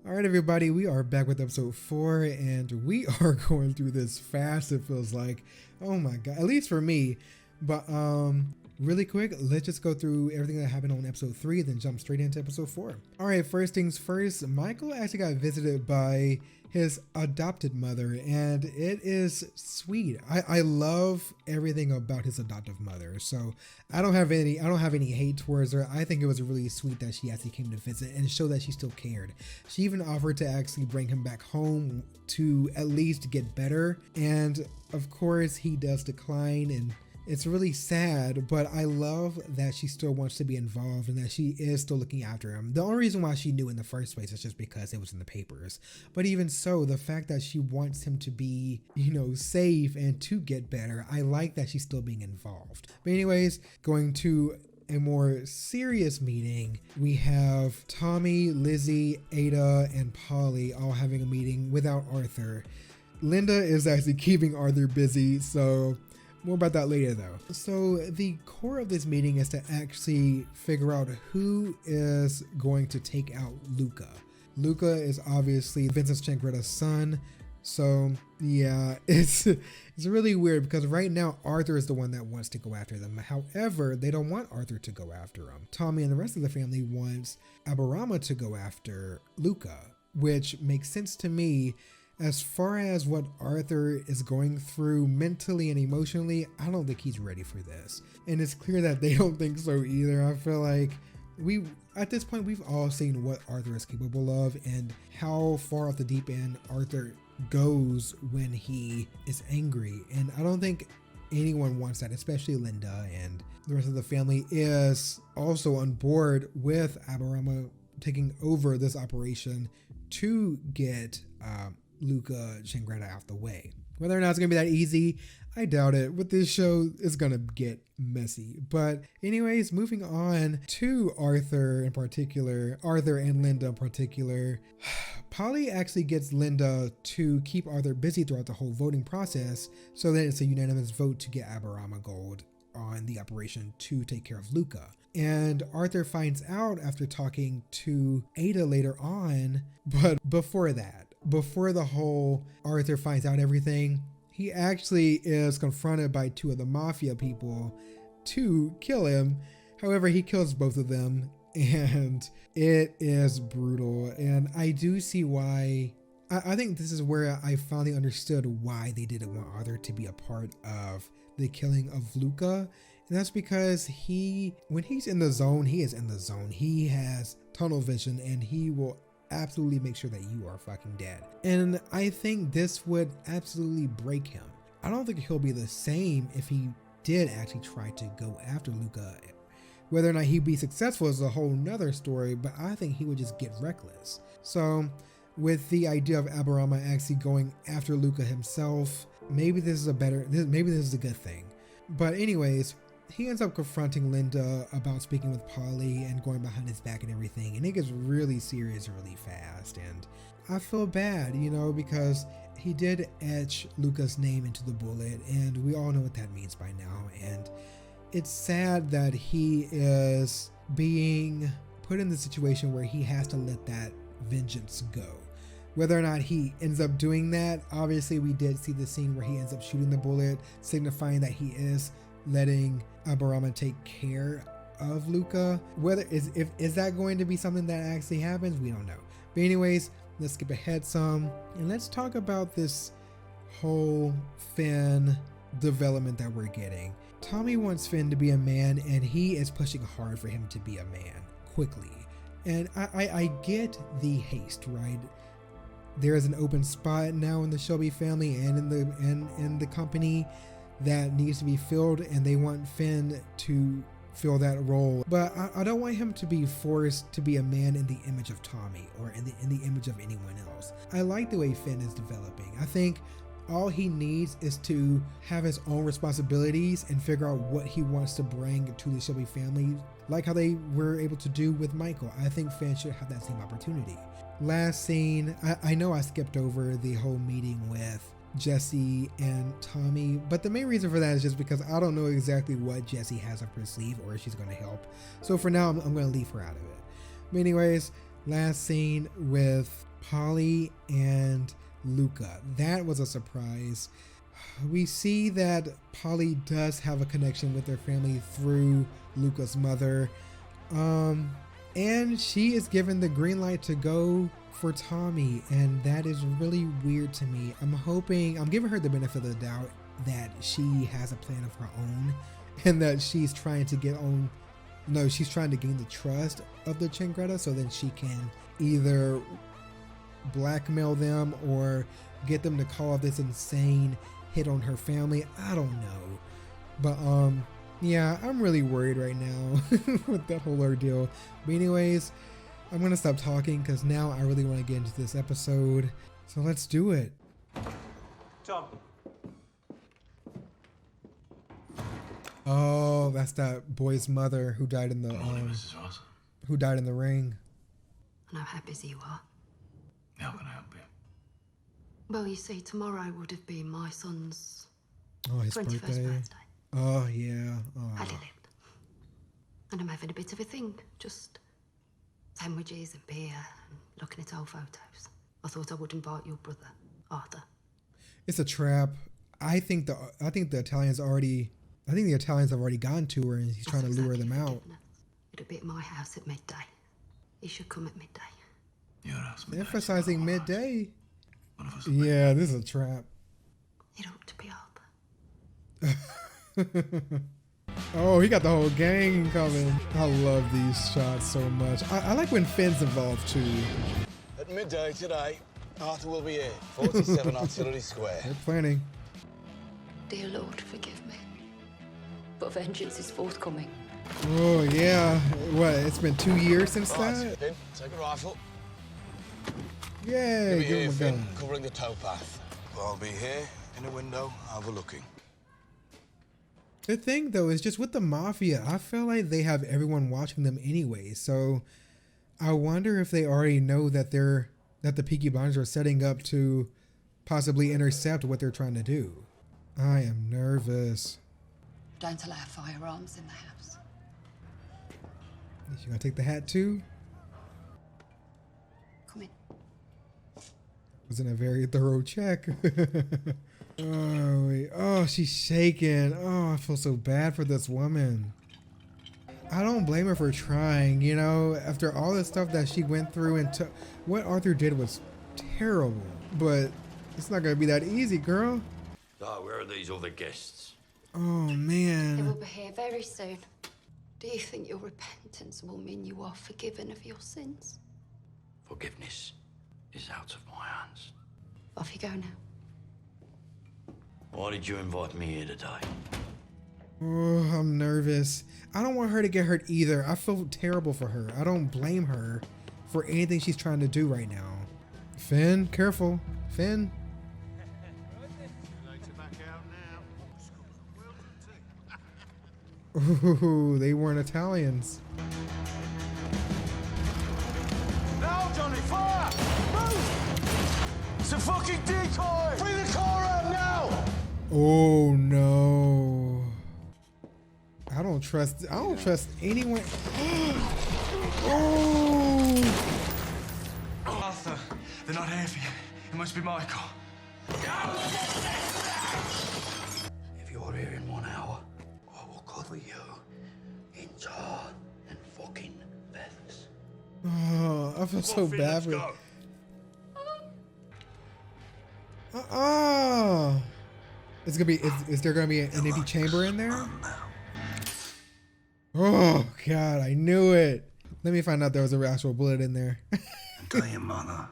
All right, everybody, we are back with episode 4, and we are going through this fast. It feels like, oh my god, at least for me. But really quick, let's just go through everything that happened on episode 3, then jump straight into episode 4. All right, first things first, Michael actually got visited by his adopted mother, and it is sweet. I love everything about his adoptive mother, so I don't have any hate towards her. I think it was really sweet that she actually came to visit and show that she still cared. She even offered to actually bring him back home to at least get better, and of course he does decline, and it's really sad, but I love that she still wants to be involved and that she is still looking after him. The only reason why she knew in the first place is just because it was in the papers. But even so, the fact that she wants him to be, safe and to get better, I like that she's still being involved. But anyways, going to a more serious meeting, we have Tommy, Lizzie, Ada, and Polly all having a meeting without Arthur. Linda is actually keeping Arthur busy, so more about that later though. So the core of this meeting is to actually figure out who is going to take out Luca. Luca is obviously Vincent Changreta's son. So yeah, it's really weird because right now Arthur is the one that wants to go after them. However, they don't want Arthur to go after him. Tommy and the rest of the family wants Aberama to go after Luca, which makes sense to me. As far as what Arthur is going through mentally and emotionally, I don't think he's ready for this. And it's clear that they don't think so either. I feel like at this point, we've all seen what Arthur is capable of and how far off the deep end Arthur goes when he is angry. And I don't think anyone wants that, especially Linda, and the rest of the family is also on board with Aberama taking over this operation to get Luca Changreta out the way. Whether or not it's gonna be that easy, I doubt it. With this show, it's gonna get messy. But anyways, moving on to Arthur and Linda in particular. Polly actually gets Linda to keep Arthur busy throughout the whole voting process so that it's a unanimous vote to get Aberama Gold on the operation to take care of Luca. And Arthur finds out after talking to Ada later on, but before the whole Arthur finds out everything, he actually is confronted by 2 of the mafia people to kill him. However, he kills both of them, and it is brutal. And I do see why. I think this is where I finally understood why they didn't want Arthur to be a part of the killing of Luca. And that's because when he's in the zone, he is in the zone. He has tunnel vision and he will absolutely make sure that you are fucking dead. And I think this would absolutely break him. I don't think he'll be the same if he did actually try to go after Luca. Whether or not he'd be successful is a whole nother story, but I think he would just get reckless. So with the idea of Aberama actually going after Luca himself, maybe this is a good thing. But anyways, he ends up confronting Linda about speaking with Polly and going behind his back and everything, and it gets really serious really fast. And I feel bad, because he did etch Luca's name into the bullet, and we all know what that means by now. And it's sad that he is being put in the situation where he has to let that vengeance go. Whether or not he ends up doing that, obviously we did see the scene where he ends up shooting the bullet, signifying that he is letting Aberama take care of Luca. Is that going to be something that actually happens? We don't know. But anyways, let's skip ahead some and let's talk about this whole Finn development that we're getting. Tommy wants Finn to be a man, and he is pushing hard for him to be a man quickly. And I get the haste, right? There is an open spot now in the Shelby family and in the company that needs to be filled, and they want Finn to fill that role. But I don't want him to be forced to be a man in the image of Tommy or in the image of anyone else. I like the way Finn is developing. I think all he needs is to have his own responsibilities and figure out what he wants to bring to the Shelby family, like how they were able to do with Michael. I think Finn should have that same opportunity. Last scene, I know I skipped over the whole meeting with Jesse and Tommy, but the main reason for that is just because I don't know exactly what Jesse has up her sleeve or if she's going to help. So for now, I'm going to leave her out of it. But anyways, last scene with Polly and Luca. That was a surprise. We see that Polly does have a connection with their family through Luca's mother. And she is given the green light to go for Tommy, and that is really weird to me. I'm giving her the benefit of the doubt that she has a plan of her own and that she's trying to she's trying to gain the trust of the Chengreta so then she can either blackmail them or get them to call off this insane hit on her family. I don't know. But yeah, I'm really worried right now with that whole ordeal. But anyways, I'm gonna stop talking because now I really want to get into this episode. So let's do it. Tom. Oh, that's that boy's mother who died in the who died in the ring. I know how busy you are. How can I help you? Well, you see, tomorrow would have been my son's his 21st birthday. Oh yeah. Oh. Had he lived. And I'm having a bit of a thing, just sandwiches and beer and looking at old photos. I thought I would invite your brother, Arthur. It's a trap. I think the Italians have already gone to her and he's trying to lure them out. It'll be at my house at midday. He should come at midday. Your house midday. Emphasizing midday. One of us Yeah, this is a trap. It ought to be Arthur. Oh, he got the whole gang coming. I love these shots so much. I like when Finn's involved too. At midday today, Arthur will be here, 47 Artillery Square. They're planning. Dear Lord, forgive me. But vengeance is forthcoming. Oh yeah. What? It's been 2 years since Right, that. Finn, take a rifle. Yay! You'll be Give here, him a Finn, gun. covering the towpath. I'll be here in a window overlooking. The thing though is just with the mafia, I feel like they have everyone watching them anyway. So I wonder if they already know that the Peaky Blinders are setting up to possibly intercept what they're trying to do. I am nervous. Don't allow firearms in the house. You gonna take the hat too? Come in. Wasn't a very thorough check. Oh, wait. Oh, she's shaking. Oh, I feel so bad for this woman. I don't blame her for trying, you know, after all the stuff that she went through and what Arthur did was terrible, but it's not gonna be that easy, girl. Oh, where are these other guests? Oh, They will man. be here very soon. Do you think your repentance will mean you are forgiven of your sins? Forgiveness is out of my hands. Off you go now. Why did you invite me here today? Oh, I'm nervous. I don't want her to get hurt either. I feel terrible for her. I don't blame her for anything she's trying to do right now. Finn, careful. Finn. Ooh, they weren't Italians. Now, Johnny, fire! Move! It's a fucking decoy! Bring the car out now! Oh no. I don't trust anyone. Oh. Arthur, they're not here for you. It must be Michael. If you're here in 1 hour, I will cover you in tar and fucking feathers. Oh, I feel so Finn, bad let's for go. It's gonna be is there gonna be an empty chamber in there? Oh god, I knew it. Let me find out there was an actual bullet in there. Tell your mother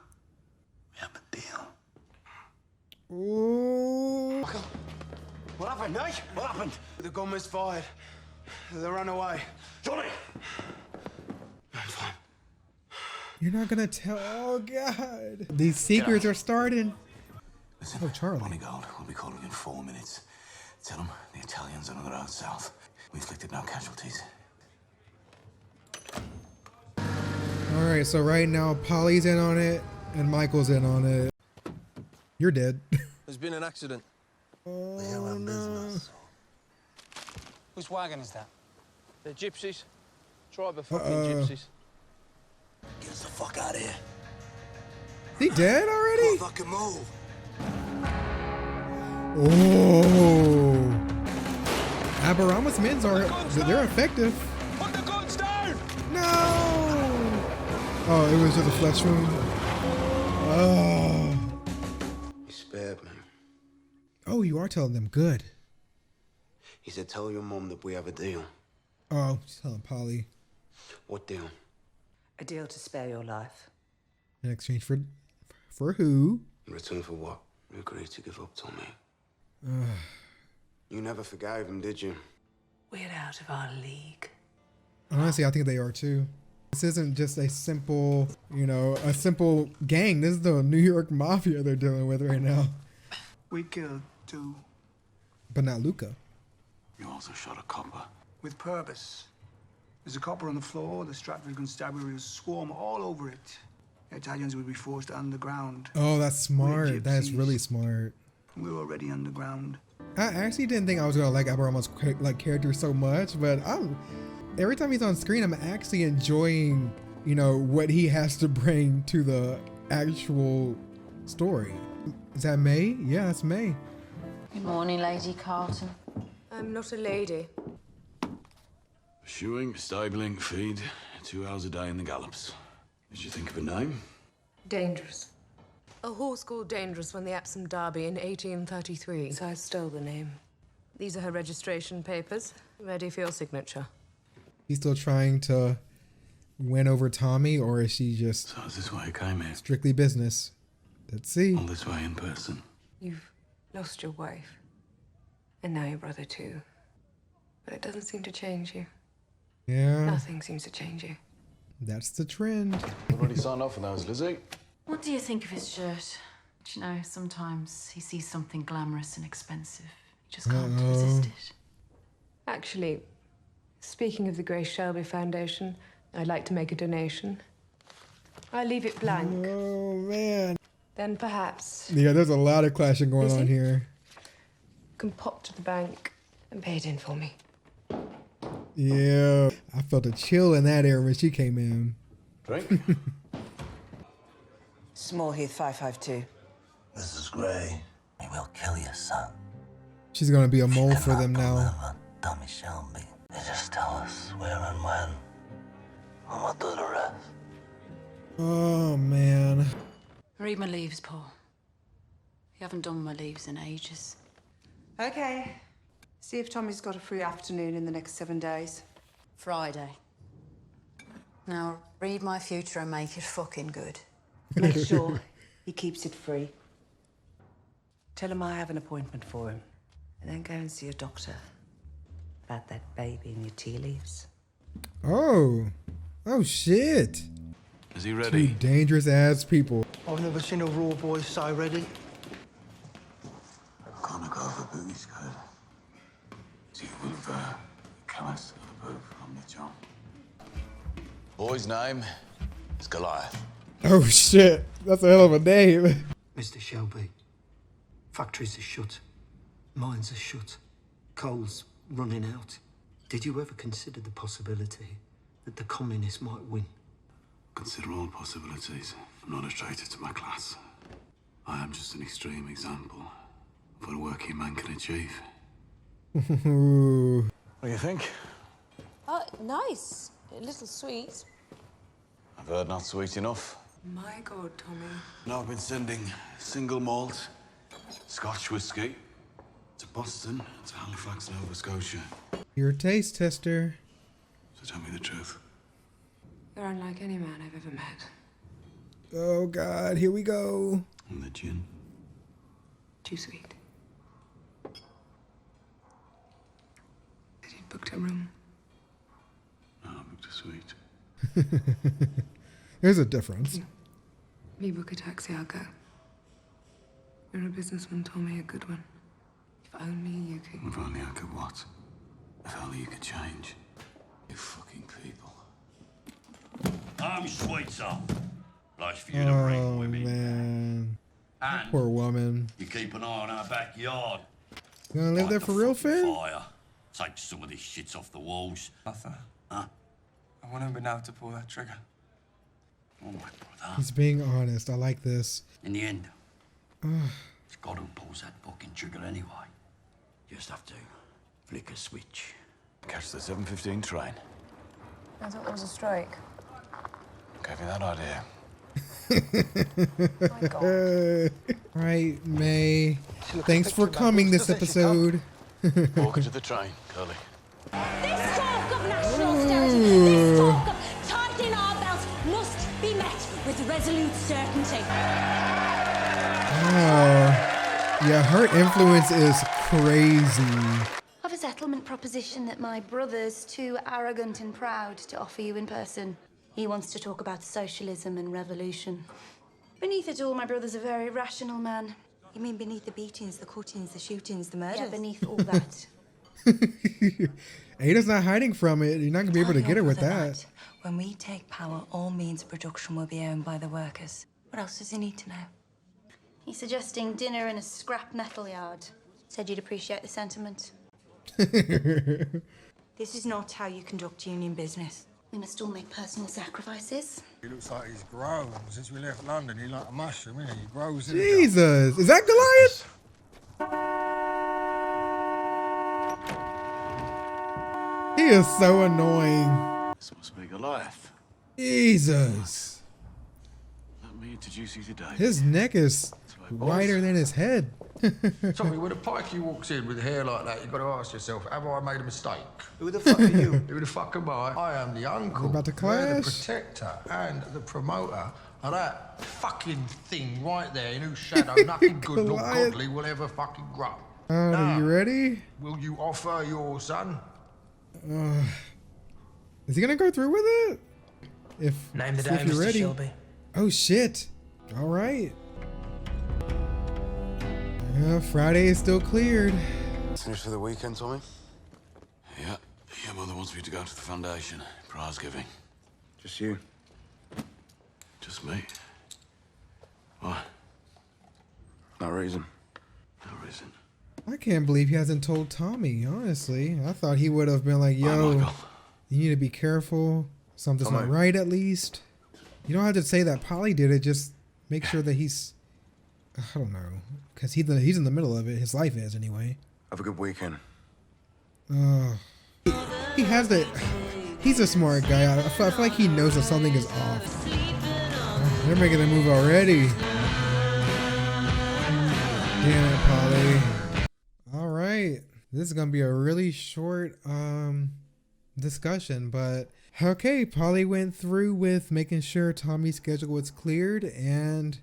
we have a deal. Ooh. What happened, eh? What happened? The gun misfired. They ran away. Johnny! I'm fine. You're not gonna tell. Oh god, these secrets are starting. Listen, Oh, Charlie. Moneygard will be calling in 4 minutes. Tell him the Italians are on the road south. We inflicted no casualties. All right, so right now Polly's in on it and Michael's in on it. You're dead. There's been an accident. Oh no. Whose wagon is that? They're gypsies. Tribe of fucking gypsies. Get us the fuck out of here. He dead already? Fucking move. Oh. Aberama's mins are, they're effective. Put the guns down! No! Oh, it was just a flesh wound. Oh. He spared me. Oh, you are telling them good. He said, tell your mum that we have a deal. Oh, she's telling Polly. What deal? A deal to spare your life. In exchange for who? In return for what? You agreed to give up Tommy. You never forgave him, did you? We're out of our league. Honestly, I think they are too. This isn't just a simple, a simple gang. This is the New York Mafia they're dealing with right now. We killed 2 But not Luca. You also shot a copper. with purpose. There's a copper on the floor. The Stratford constabulary swarm all over it. The Italians would be forced underground. Oh, that's smart. That's gypsies. really smart. We're already underground. I actually didn't think I was gonna like Aberama's character so much, but every time he's on screen, I'm actually enjoying, what he has to bring to the actual story. Is that May? Yeah, that's May. Good morning, Lady Carlton. I'm not a lady. Shoeing, stabling, feed, 2 hours a day in the gallops. Did you think of a name? Dangerous. A horse called Dangerous won the Epsom Derby in 1833. So I stole the name. These are her registration papers, ready for your signature. He's still trying to win over Tommy, or is she just So is this why you came here? strictly business? Let's see. All this way in person? You've lost your wife. And now your brother too. But it doesn't seem to change you. Yeah, Nothing seems to change you. that's the trend. Already signed off for those, Lizzie. What do you think of his shirt? Do you know, sometimes he sees something glamorous and expensive. He just can't resist it. Actually, speaking of the Grace Shelby Foundation, I'd like to make a donation. I leave it blank. Oh man. Then perhaps Yeah, there's a lot of clashing going on here. you can pop to the bank and pay it in for me. Yeah, I felt a chill in that area when she came in. Drink? Smallheath 552. Mrs. Gray, we will kill your son. She's gonna be a mole for them now. Deliver Tommy Shelby. You just tell us where and when. And we'll do the rest. Oh man. Read my leaves, Paul. You haven't done my leaves in ages. Okay. See if Tommy's got a free afternoon in the next 7 days. Friday. Now, read my future and make it fucking good. Make sure he keeps it free. Tell him I have an appointment for him. And then go and see a doctor about that baby in your tea leaves. Oh. Oh shit. Is he Two ready? dangerous ass people. I've never seen a raw boy so ready. Can't go over Booty's good. You will have callous of the boot from the John. Boy's name is Goliath. Oh shit. That's a hell of a name. Mr. Shelby, factories are shut, mines are shut, coal's running out. Did you ever consider the possibility that the communists might win? Consider all possibilities. I'm not a traitor to my class. I am just an extreme example of what a working man can achieve. Ooh. What do you think? Nice. A little sweet. I've heard not sweet enough. My God, Tommy. No, I've been sending single malt Scotch whiskey to Boston, to Halifax, Nova Scotia. You're a taste tester. So tell me the truth. You're unlike any man I've ever met. Oh god, here we go. And the gin. Too sweet. Did you book a room? No, I booked a suite. There's a difference. Me book a taxi, I'll go. You're a businessman, Tommy, a good one. If only you could. If only I could what? If only you could change. You fucking people. I'm Schweitzer. Nice for you to bring women. Man. And Poor woman. you keep an eye on our backyard. You gonna live there for real, Finn? Fire. Take some of these shits off the walls. Arthur, Huh? I want him now to pull that trigger. Oh, my brother. He's being honest. I like this. In the end, it's God who pulls that fucking trigger anyway. You just have to flick a switch. Catch the 7:15 train. I thought there was a strike. Gave me that idea. My God. Right, May. Thanks for coming this episode. Walk into the train, Curly. This talk of national status, this talk of tightening our belts must be met with resolute certainty. Wow. Yeah, her influence is crazy. I've a settlement proposition that my brother's too arrogant and proud to offer you in person. He wants to talk about socialism and revolution. Beneath it all, my brother's a very rational man. You mean beneath the beatings, the cuttings, the shootings, the murders? Yeah, beneath all that. Ada's not hiding from it. You're not going to be able to get her with that. When we take power, all means of production will be owned by the workers. What else does he need to know? He's suggesting dinner in a scrap metal yard. Said you'd appreciate the sentiment. This is not how you conduct union business. We must all make personal sacrifices. He looks like he's grown. Since we left London, he's like a mushroom, isn't he? He grows in Jesus. Is that Goliath? He is so annoying. This must be Goliath. Jesus. Let me introduce you to Dave. His neck is wider than his head. Tommy, when a pikey walks in with hair like that, you've got to ask yourself, have I made a mistake? Who the fuck are you? Who the fuck am I? I am the uncle, About to the clash? protector, and the promoter of that fucking thing right there in whose shadow nothing good nor Goliath. godly will ever fucking grow. Are you ready? Will you offer your son? Is he gonna go through with it? Name the See day, if you're Mr. ready. Shelby. Oh shit! All right. Friday is still cleared. Finished for the weekend, Tommy? Yeah. Your mother wants me to go to the foundation. Prize giving. Just you. Just me. Why? No reason. No reason. I can't believe he hasn't told Tommy. Honestly, I thought he would have been like, Bye, "Yo, Michael. you need to be careful. Something's Tommy. not right. At least you don't have to say that Polly did it. Just make sure that he's. I don't know, because he's in the middle of it. His life is anyway. Have a good weekend. He has the. He's a smart guy. I feel like he knows that something is off. They're making a move already. Damn it, Polly. All right, this is gonna be a really short discussion, but okay. Polly went through with making sure Tommy's schedule was cleared, and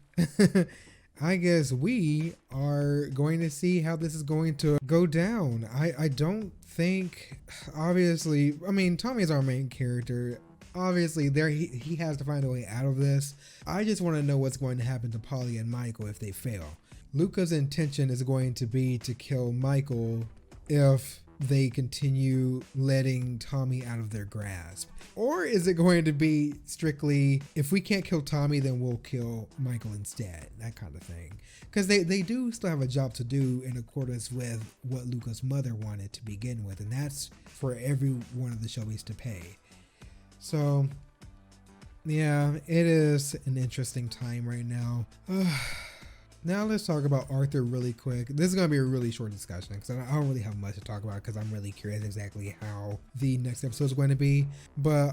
I guess we are going to see how this is going to go down. I don't think, obviously, I mean, Tommy's our main character. Obviously, he has to find a way out of this. I just want to know what's going to happen to Polly and Michael if they fail. Luca's intention is going to be to kill Michael if they continue letting Tommy out of their grasp. Or is it going to be strictly, if we can't kill Tommy, then we'll kill Michael instead, that kind of thing. Because they do still have a job to do in accordance with what Luca's mother wanted to begin with, and that's for every one of the Shelbys to pay. So yeah, it is an interesting time right now. Now let's talk about Arthur really quick. This is going to be a really short discussion because I don't really have much to talk about because I'm really curious exactly how the next episode is going to be. But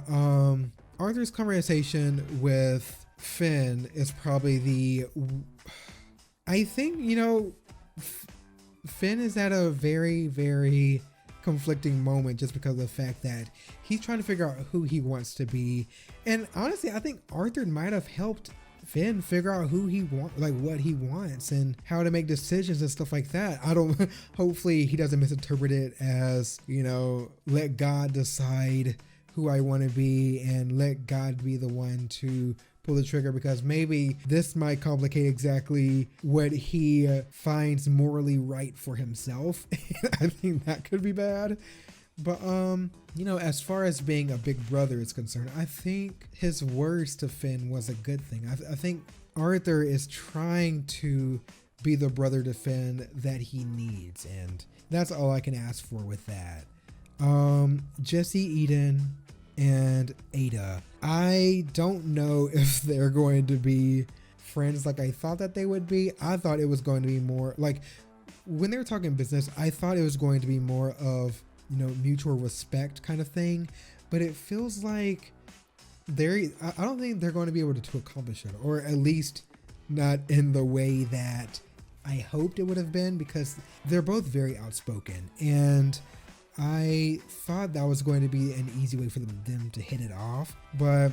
Arthur's conversation with Finn is probably I think, you know, Finn is at a very, very conflicting moment just because of the fact that he's trying to figure out who he wants to be. And honestly, I think Arthur might have helped Finn figure out who he wants, like what he wants and how to make decisions and stuff like that. Hopefully he doesn't misinterpret it as, you know, let God decide who I want to be and let God be the one to pull the trigger, because maybe this might complicate exactly what he finds morally right for himself. I think that could be bad. But you know, as far as being a big brother is concerned, I think his words to Finn was a good thing. I think Arthur is trying to be the brother to Finn that he needs, and that's all I can ask for with that. Jesse Eden and Ada. I don't know if they're going to be friends like I thought that they would be. I thought it was going to be more like when they were talking business, I thought it was going to be more of, you know, mutual respect kind of thing, but it feels like I don't think they're going to be able to accomplish it, or at least not in the way that I hoped it would have been, because they're both very outspoken, and I thought that was going to be an easy way for them to hit it off. But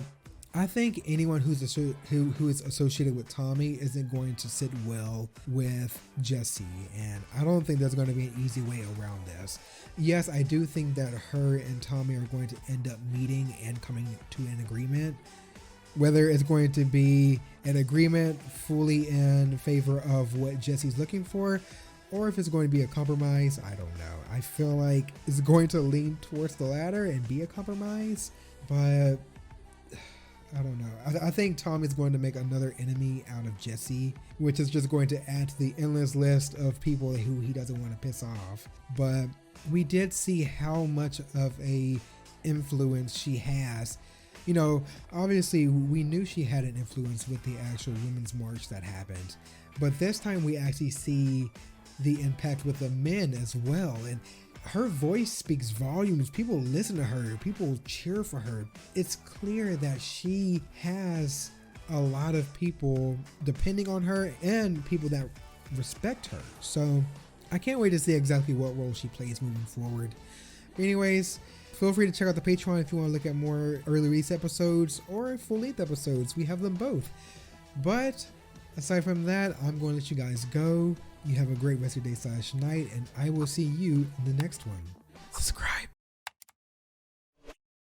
I think anyone who is associated with Tommy isn't going to sit well with Jesse, and I don't think there's going to be an easy way around this. Yes, I do think that her and Tommy are going to end up meeting and coming to an agreement. Whether it's going to be an agreement fully in favor of what Jesse's looking for, or if it's going to be a compromise, I don't know. I feel like it's going to lean towards the latter and be a compromise, but I don't know. I think Tom is going to make another enemy out of Jesse, which is just going to add to the endless list of people who he doesn't want to piss off. But we did see how much of a influence she has. You know, obviously we knew she had an influence with the actual Women's March that happened, but this time we actually see the impact with the men as well. And her voice speaks volumes. People listen to her, people cheer for her. It's clear that she has a lot of people depending on her and people that respect her. So I can't wait to see exactly what role she plays moving forward. But anyways, feel free to check out the Patreon if you want to look at more early release episodes or full-length episodes. We have them both. But aside from that, I'm going to let you guys go. You have a great rest of your day / night, and I will see you in the next one. Subscribe.